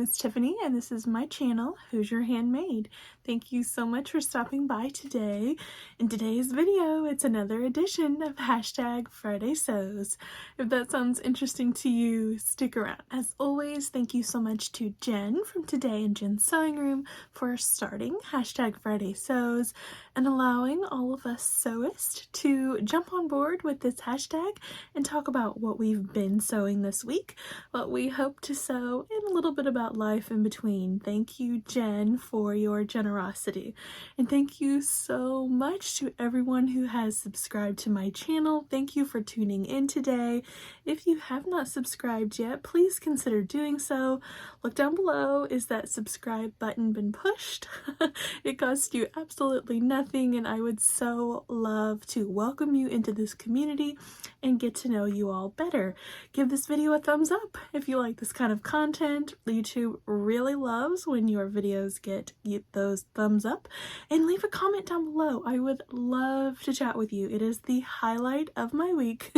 is Tiffany and this is my channel, Who's Your Handmade. Thank you so much for stopping by today. In today's video, it's another edition of #FridaySews. If that sounds interesting to you, stick around. As always, thank you so much to Jen from Today in Jen's Sewing Room for starting #FridaySews and allowing all of us sewists to jump on board with this hashtag and talk about what we've been sewing this week, what we hope to sew, and a little bit about life in between. Thank you, Jen, for your generosity. And thank you so much to everyone who has subscribed to my channel. Thank you for tuning in today. If you have not subscribed yet, please consider doing so. Look down below. Is that subscribe button been pushed? It costs you absolutely nothing, and I would so love to welcome you into this community and get to know you all better. Give this video a thumbs up if you like this kind of content. YouTube really loves when your videos get those thumbs up, and leave a comment down below. I would love to chat with you. It is the highlight of my week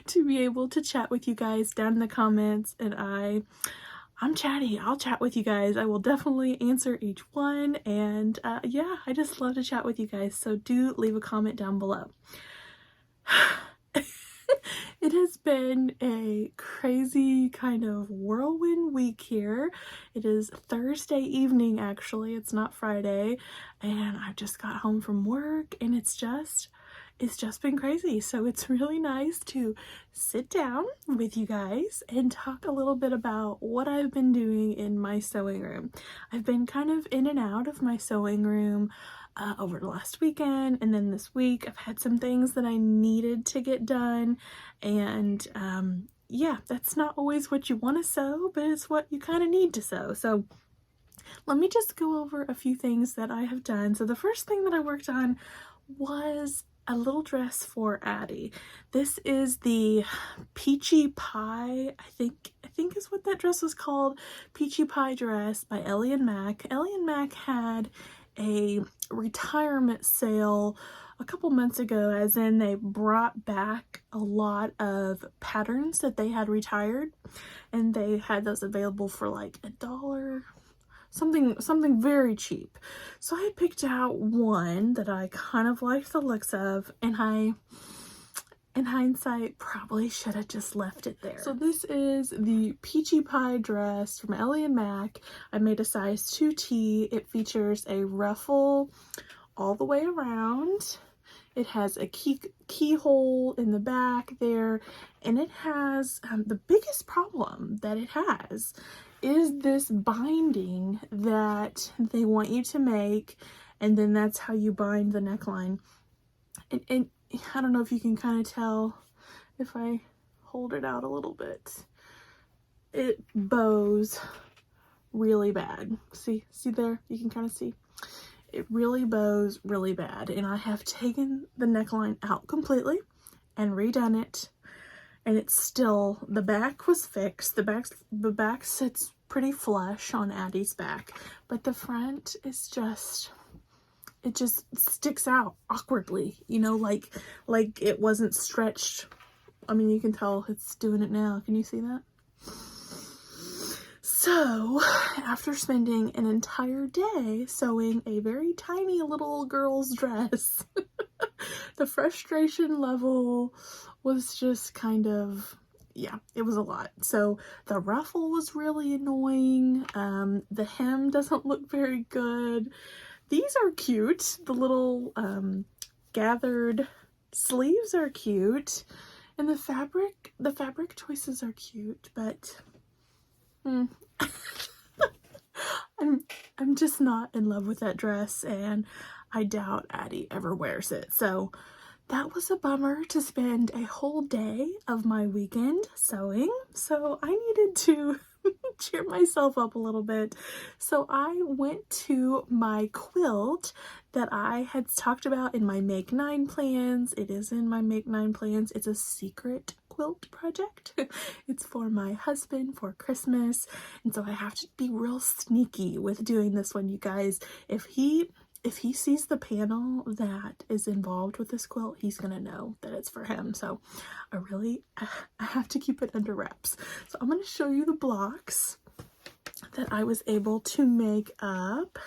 to be able to chat with you guys down in the comments, and I'm chatty. I'll chat with you guys. I will definitely answer each one, and yeah, I just love to chat with you guys, so do leave a comment down below. It has been a crazy kind of whirlwind week here. It is Thursday evening, actually. It's not Friday, and I just got home from work, and it's just been crazy. So it's really nice to sit down with you guys and talk a little bit about what I've been doing in my sewing room. I've been kind of in and out of my sewing room over the last weekend, and then this week I've had some things that I needed to get done, and yeah, that's not always what you want to sew, but it's what you kind of need to sew. So let me just go over a few things that I have done. So the first thing that I worked on was a little dress for Addie. This is the Peachy Pie, I think is what that dress was called. Peachy Pie dress by Ellie and Mac. Ellie and Mac had a retirement sale a couple months ago, as in they brought back a lot of patterns that they had retired, and they had those available for like $1, something very cheap. So I picked out one that I kind of liked the looks of, and I, in hindsight, probably should have just left it there. So this is the Peachy Pie dress from Ellie and Mac. I made a size 2T. It features a ruffle all the way around. It has a keyhole in the back there, and it has the biggest problem that it has is this binding that they want you to make, and then that's how you bind the neckline. And I don't know if you can kind of tell if I hold it out a little bit. It bows really bad. See there? You can kind of see. It really bows really bad, and I have taken the neckline out completely and redone it, and it's still, the back was fixed. The back sits pretty flush on Addie's back, but the front is just, it just sticks out awkwardly, you know, like it wasn't stretched. I mean, you can tell it's doing it now. Can you see that? So after spending an entire day sewing a very tiny little girl's dress, the frustration level was just kind of, yeah, it was a lot. So the ruffle was really annoying. The hem doesn't look very good. These are cute. The little gathered sleeves are cute, and the fabric choices are cute, but I'm just not in love with that dress, and I doubt Addie ever wears it. So that was a bummer to spend a whole day of my weekend sewing. So I needed to cheer myself up a little bit. So I went to my quilt that I had talked about in my Make 9 plans. It is in my Make 9 plans. It's a secret quilt project. It's for my husband for Christmas, and so I have to be real sneaky with doing this one, you guys. If he sees the panel that is involved with this quilt, he's gonna know that it's for him. So I have to keep it under wraps. So I'm gonna show you the blocks. that I was able to make up.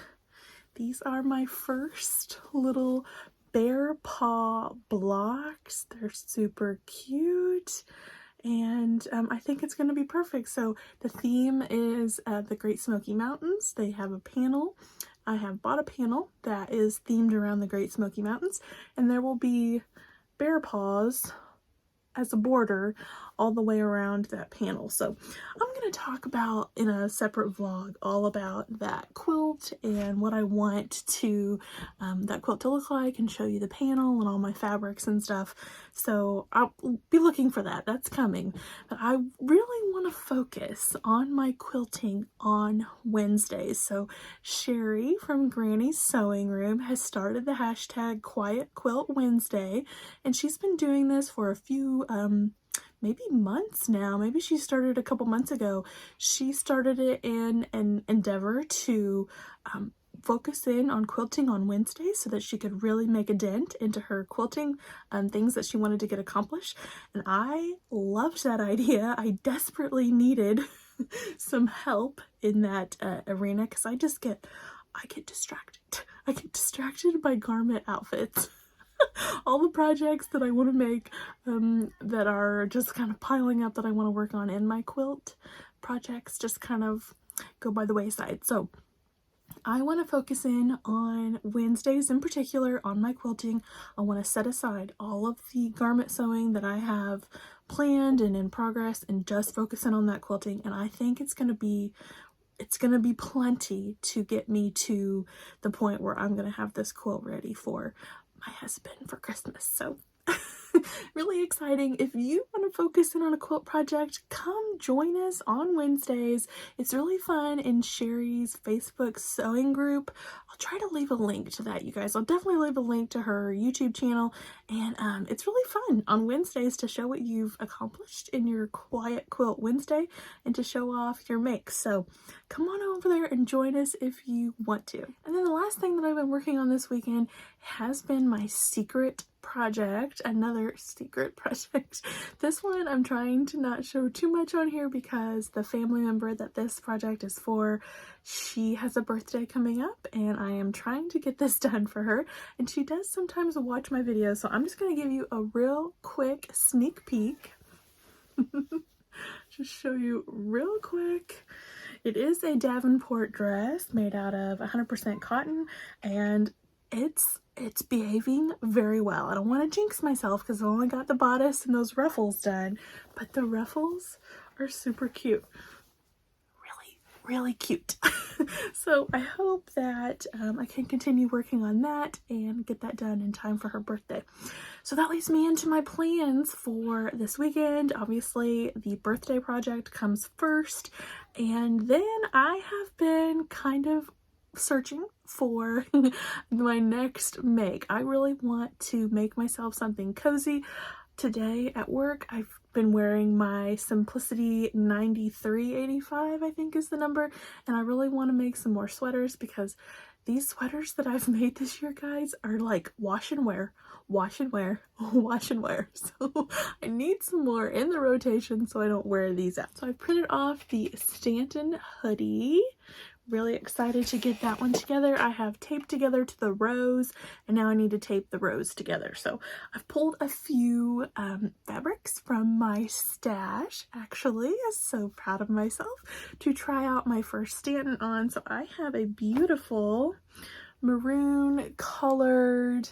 These are my first little bear paw blocks. They're super cute, and I think it's going to be perfect. So the theme is the Great Smoky Mountains. They have a panel. I have bought a panel that is themed around the Great Smoky Mountains, and there will be bear paws as a border all the way around that panel. So I'm going to talk about in a separate vlog all about that quilt and what I want to that quilt to look like, and show you the panel and all my fabrics and stuff. So I'll be looking for that. That's coming. But I really want to focus on my quilting on Wednesdays. So Sherry from Granny's Sewing Room has started the hashtag Quiet Quilt Wednesday, and she's been doing this for a few maybe months now. Maybe she started a couple months ago. She started it in an endeavor to focus in on quilting on Wednesdays so that she could really make a dent into her quilting things that she wanted to get accomplished. And I loved that idea. I desperately needed some help in that arena, because I get distracted. I get distracted by garment outfits. All the projects that I want to make that are just kind of piling up that I want to work on in my quilt projects just kind of go by the wayside. So I want to focus in on Wednesdays in particular on my quilting. I want to set aside all of the garment sewing that I have planned and in progress and just focus in on that quilting. And I think it's going to be plenty to get me to the point where I'm going to have this quilt ready for my husband for Christmas. So really exciting. If you want to focus in on a quilt project, come join us on Wednesdays. It's really fun in Sherry's Facebook sewing group. I'll try to leave a link to that, you guys. I'll definitely leave a link to her YouTube channel, and it's really fun on Wednesdays to show what you've accomplished in your Quiet Quilt Wednesday and to show off your makes. So come on over there and join us if you want to. And then the last thing that I've been working on this weekend has been my secret project, another secret project. This one I'm trying to not show too much on here because the family member that this project is for, she has a birthday coming up and I am trying to get this done for her, and she does sometimes watch my videos, so I'm just going to give you a real quick sneak peek. Just show you real quick. It is a Davenport dress made out of 100% cotton, and it's behaving very well. I don't want to jinx myself because I only got the bodice and those ruffles done, but the ruffles are super cute. Really cute. So I hope that I can continue working on that and get that done in time for her birthday. So that leads me into my plans for this weekend. Obviously, the birthday project comes first, and then I have been kind of searching for my next make. I really want to make myself something cozy. Today at work, I've been wearing my Simplicity 9385, I think is the number, and I really want to make some more sweaters because these sweaters that I've made this year, guys, are like wash and wear, wash and wear, wash and wear. So I need some more in the rotation so I don't wear these out. So I printed off the Stanton hoodie. Really excited to get that one together. I have taped together to the rows, and now I need to tape the rows together. So I've pulled a few fabrics from my stash, actually. I'm so proud of myself to try out my first Stanton on. So I have a beautiful maroon colored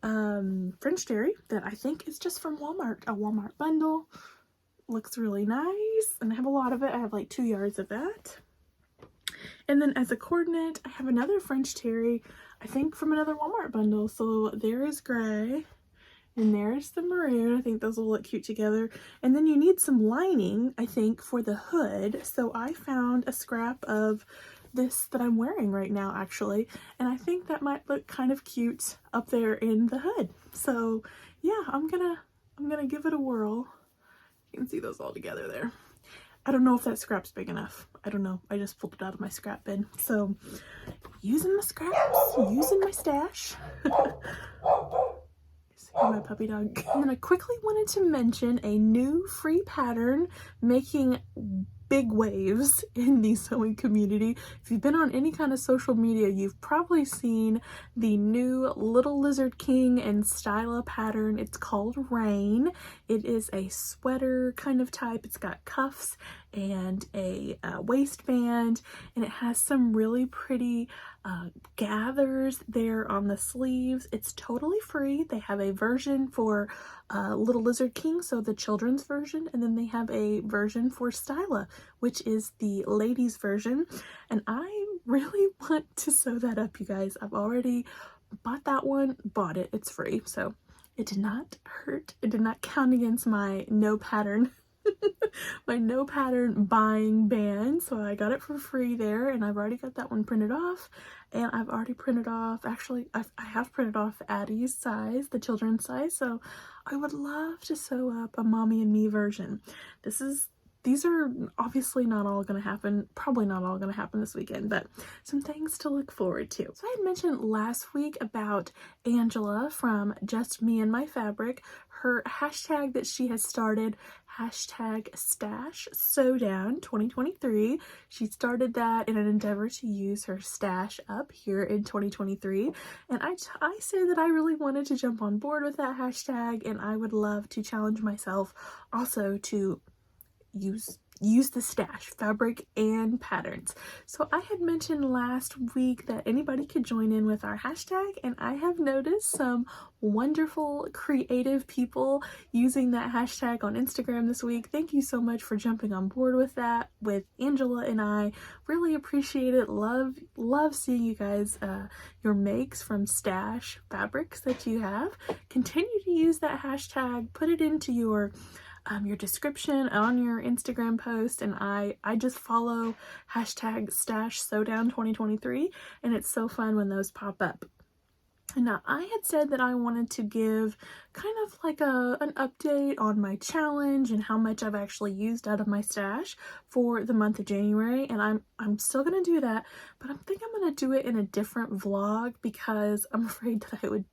French terry that I think is just from Walmart, a Walmart bundle. Looks really nice, and I have a lot of it. I have like 2 yards of that. And then as a coordinate, I have another French terry, I think from another Walmart bundle. So there is gray and there's the maroon. I think those will look cute together. And then you need some lining, I think, for the hood. So I found a scrap of this that I'm wearing right now, actually. And I think that might look kind of cute up there in the hood. So yeah, I'm gonna give it a whirl. You can see those all together there. I don't know if that scrap's big enough. I don't know. I just pulled it out of my scrap bin. So, using my scraps, using my stash. My puppy dog. And then I quickly wanted to mention a new free pattern making big waves in the sewing community. If you've been on any kind of social media, you've probably seen the new Little Lizard King and Styla pattern. It's called Rain. It is a sweater kind of type. It's got cuffs and a waistband, and it has some really pretty gathers there on the sleeves. It's totally free. They have a version for Little Lizard King, so the children's version, and then they have a version for Styla, which is the ladies version, and I really want to sew that up, you guys. I've already bought that one, bought it, it's free, so it did not hurt. It did not count against my no pattern my no pattern buying ban, so I got it for free there, and I've already got that one printed off, and I've already printed off, actually I have printed off Addie's size, the children's size, so I would love to sew up a mommy and me version. These are obviously not all going to happen, probably not all going to happen this weekend, but some things to look forward to. So I had mentioned last week about Angela from Just Me and My Fabric, her hashtag that she has started, hashtag stash sew down 2023. She started that in an endeavor to use her stash up here in 2023, and I say that I really wanted to jump on board with that hashtag, and I would love to challenge myself also to use the stash, fabric and patterns. So I had mentioned last week that anybody could join in with our hashtag, and I have noticed some wonderful creative people using that hashtag on Instagram this week. Thank you so much for jumping on board with that with Angela and I. Really appreciate it. Love seeing you guys, your makes from stash fabrics that you have. Continue to use that hashtag, put it into your description on your Instagram post, and I just follow hashtag stash sewdown 2023, and it's so fun when those pop up. Now, I had said that I wanted to give kind of like an update on my challenge and how much I've actually used out of my stash for the month of January, and I'm still gonna do that, but I think I'm gonna do it in a different vlog because I'm afraid that I would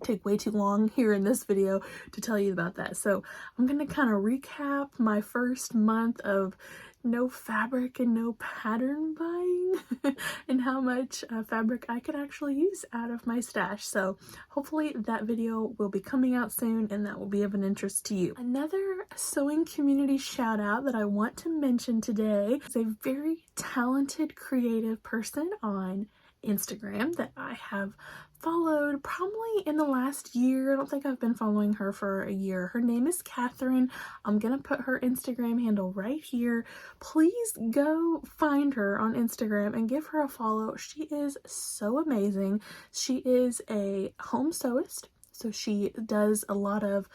take way too long here in this video to tell you about that. So I'm gonna kind of recap my first month of no fabric and no pattern buying and how much fabric I could actually use out of my stash. So hopefully that video will be coming out soon, and that will be of an interest to you. Another sewing community shout out that I want to mention today is a very talented creative person on Instagram that I have followed probably in the last year. I don't think I've been following her for a year. Her name is Catherine. I'm gonna put her Instagram handle right here. Please go find her on Instagram and give her a follow. She is so amazing. She is a home sewist, so she does a lot of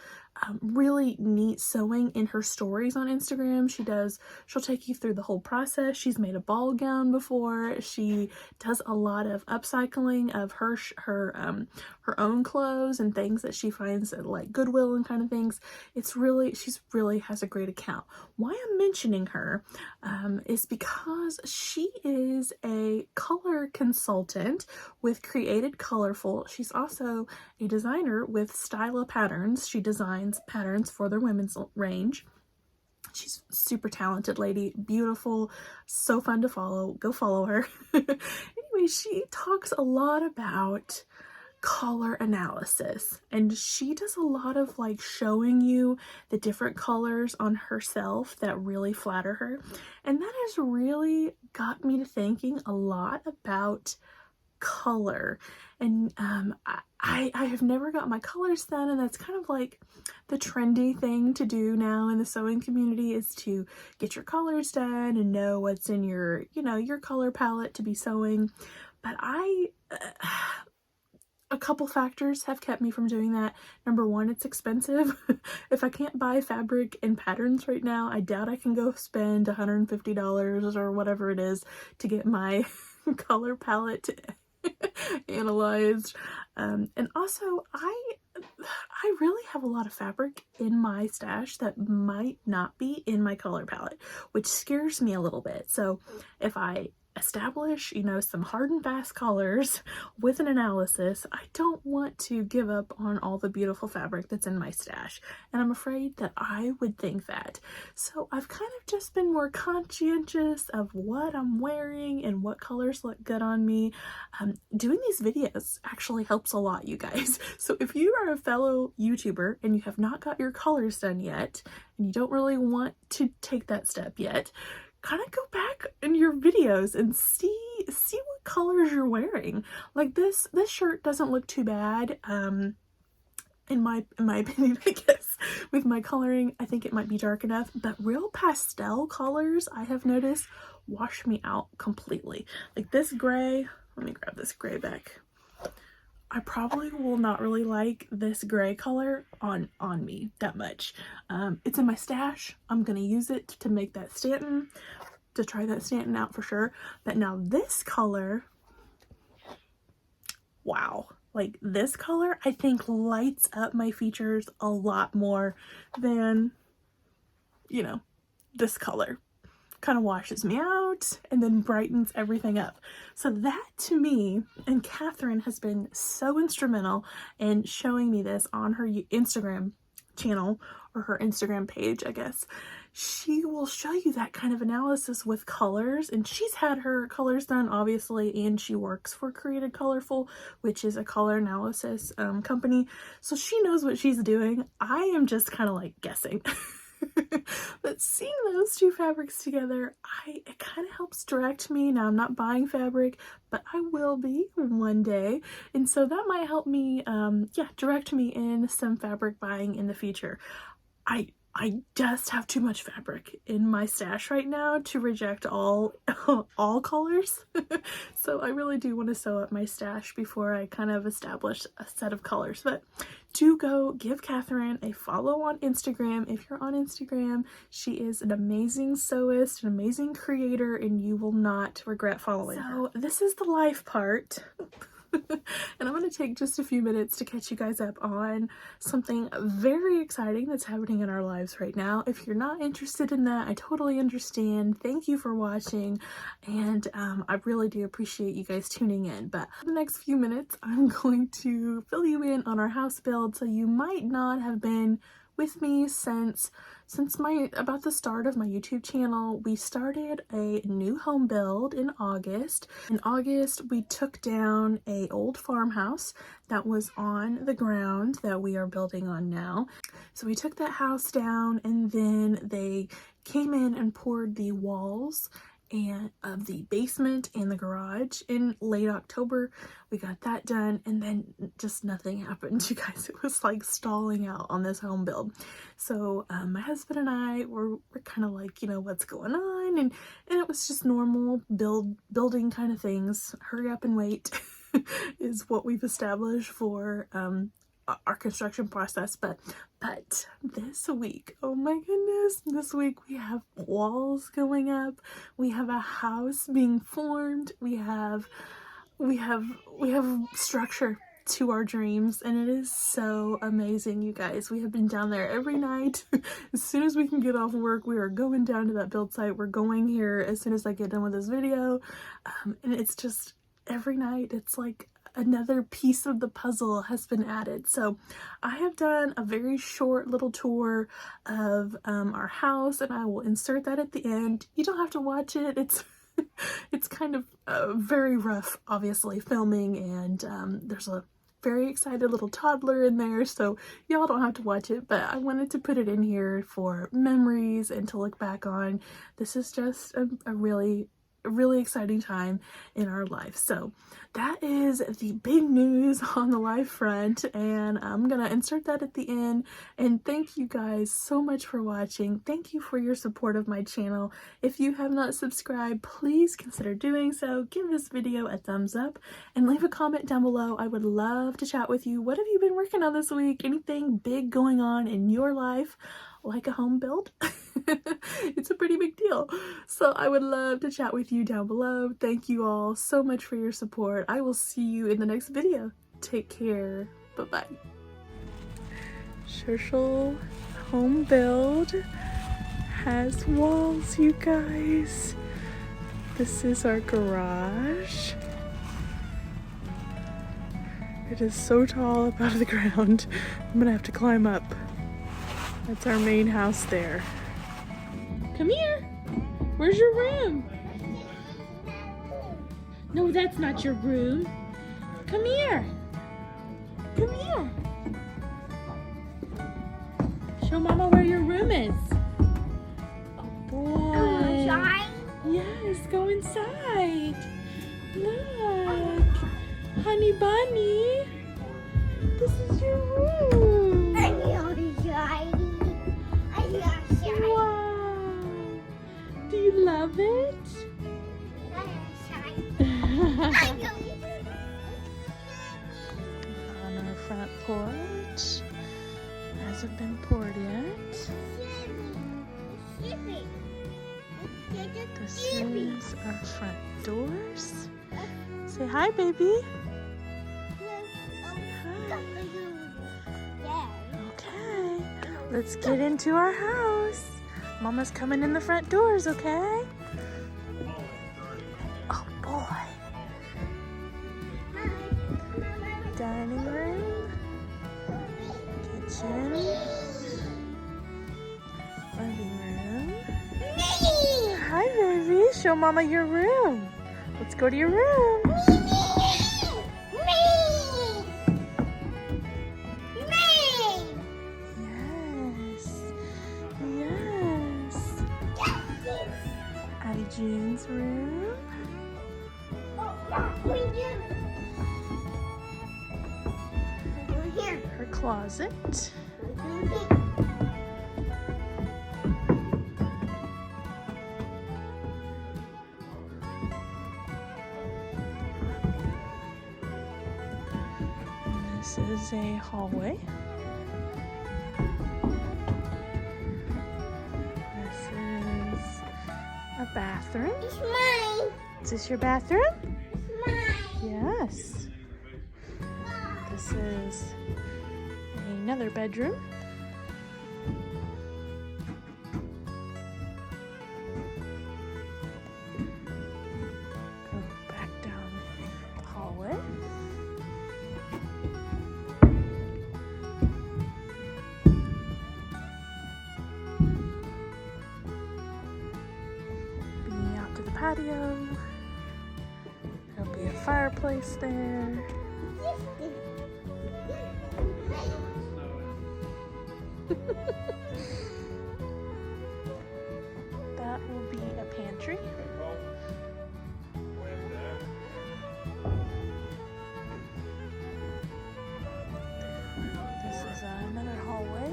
really neat sewing in her stories on Instagram. She'll take you through the whole process. She's made a ball gown before. She does a lot of upcycling of her own clothes and things that she finds at like Goodwill and kind of things. She's really has a great account. Why I'm mentioning her is because she is a color consultant with Created Colorful. She's also a designer with Styla Patterns. She designs patterns for their women's range. She's a super talented lady, beautiful, so fun to follow. Go follow her. Anyway, she talks a lot about color analysis, and she does a lot of like showing you the different colors on herself that really flatter her, and that has really got me to thinking a lot about color. And I have never got my colors done, and that's kind of like the trendy thing to do now in the sewing community, is to get your colors done and know what's in your color palette to be sewing. But a couple factors have kept me from doing that. Number one, it's expensive. If I can't buy fabric and patterns right now, I doubt I can go spend $150 or whatever it is to get my color palette analyzed. And also, I really have a lot of fabric in my stash that might not be in my color palette, which scares me a little bit. So if I establish, you know, some hard and fast colors with an analysis, I don't want to give up on all the beautiful fabric that's in my stash. And I'm afraid that I would think that. So I've kind of just been more conscientious of what I'm wearing and what colors look good on me. Doing these videos actually helps a lot, you guys. So if you are a fellow YouTuber and you have not got your colors done yet, and you don't really want to take that step yet, kind of go back in your videos and see what colors you're wearing. Like this shirt doesn't look too bad. In my opinion, I guess, with my coloring, I think it might be dark enough, but real pastel colors, I have noticed, wash me out completely. Like this gray, let me grab this gray back. I probably will not really like this gray color on me that much. It's in my stash. I'm gonna use it to make that Stanton, to try that Stanton out for sure. But now this color, wow. Like this color, I think lights up my features a lot more than, you know, this color. Kind of washes me out and then brightens everything up. So that to me, and Catherine has been so instrumental in showing me this on her Instagram channel, or her Instagram page, I guess. She will show you that kind of analysis with colors, and she's had her colors done obviously, and she works for Created Colorful, which is a color analysis company, so she knows what she's doing. I am just kind of like guessing. But seeing those two fabrics together, it kind of helps direct me. Now I'm not buying fabric, but I will be one day, and so that might help me yeah, direct me in some fabric buying in the future. I just have too much fabric in my stash right now to reject all colors. So I really do want to sew up my stash before I kind of establish a set of colors. But do go give Catherine a follow on Instagram. If you're on Instagram, she is an amazing sewist, an amazing creator, and you will not regret following her. So this is the life part. And I'm going to take just a few minutes to catch you guys up on something very exciting that's happening in our lives right now. If you're not interested in that, I totally understand. Thank you for watching, and I really do appreciate you guys tuning in. But for the next few minutes, I'm going to fill you in on our house build, so you might not have been with me since about the start of my YouTube channel. We started a new home build in August. In August, we took down a old farmhouse that was on the ground that we are building on now. So we took that house down, and then they came in and poured the walls and of the basement and the garage in late October. We got that done, and then just nothing happened, you guys. It was like stalling out on this home build. So my husband and I were kind of like, you know, what's going on, and it was just normal building kind of things. Hurry up and wait is what we've established for our construction process. But this week, oh my goodness, this week we have walls going up, we have a house being formed, we have structure to our dreams, and it is so amazing, you guys. We have been down there every night. As soon as we can get off work, we are going down to that build site. We're going here as soon as I get done with this video, and it's just every night it's like another piece of the puzzle has been added. So I have done a very short little tour of our house, and I will insert that at the end. You don't have to watch it. It's kind of very rough, obviously, filming, and there's a very excited little toddler in there, so y'all don't have to watch it, but I wanted to put it in here for memories and to look back on. This is just a really exciting time in our life. So that is the big news on the life front, and I'm gonna insert that at the end. And thank you guys so much for watching. Thank you for your support of my channel. If you have not subscribed, please consider doing so. Give this video a thumbs up and leave a comment down below. I would love to chat with you. What have you been working on this week? Anything big going on in your life, like a home build? It's a pretty big deal. So I would love to chat with you down below. Thank you all so much for your support. I will see you in the next video. Take care. Bye-bye. Scherschel home build has walls, you guys. This is our garage. It is so tall up out of the ground. I'm gonna have to climb up. That's our main house there. Come here. Where's your room? No, that's not your room. Come here. Come here. Show Mama where your room is. Oh boy. Yes, go inside. Look. Honey bunny. This is your room. Wow. Do you love it? On our front porch. Hasn't been poured yet. This is our front doors. Say hi, baby. Okay, let's get into our house. Mama's coming in the front doors, okay? Oh boy. Dining room, kitchen, living room. Hi, baby. Show Mama your room. Let's go to your room. Addie Jean's room. Her closet. And this is a hallway. A bathroom. It's mine. Is this your bathroom? It's mine. Yes. This is another bedroom. Go back down the hallway. Patio. There'll be a fireplace there. That will be a pantry. This is another hallway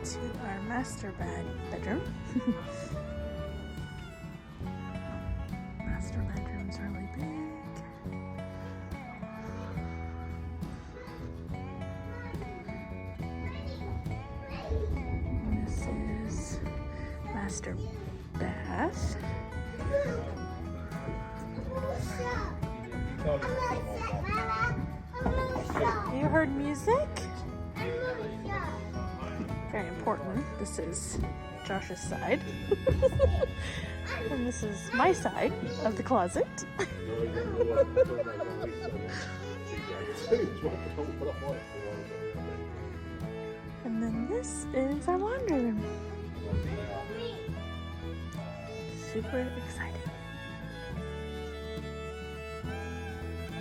to our master bedroom. Master bedroom's really big. And this is master bath. You heard music? Very important. This is Josh's side. And this is my side of the closet. And then this is our laundry room. Super exciting.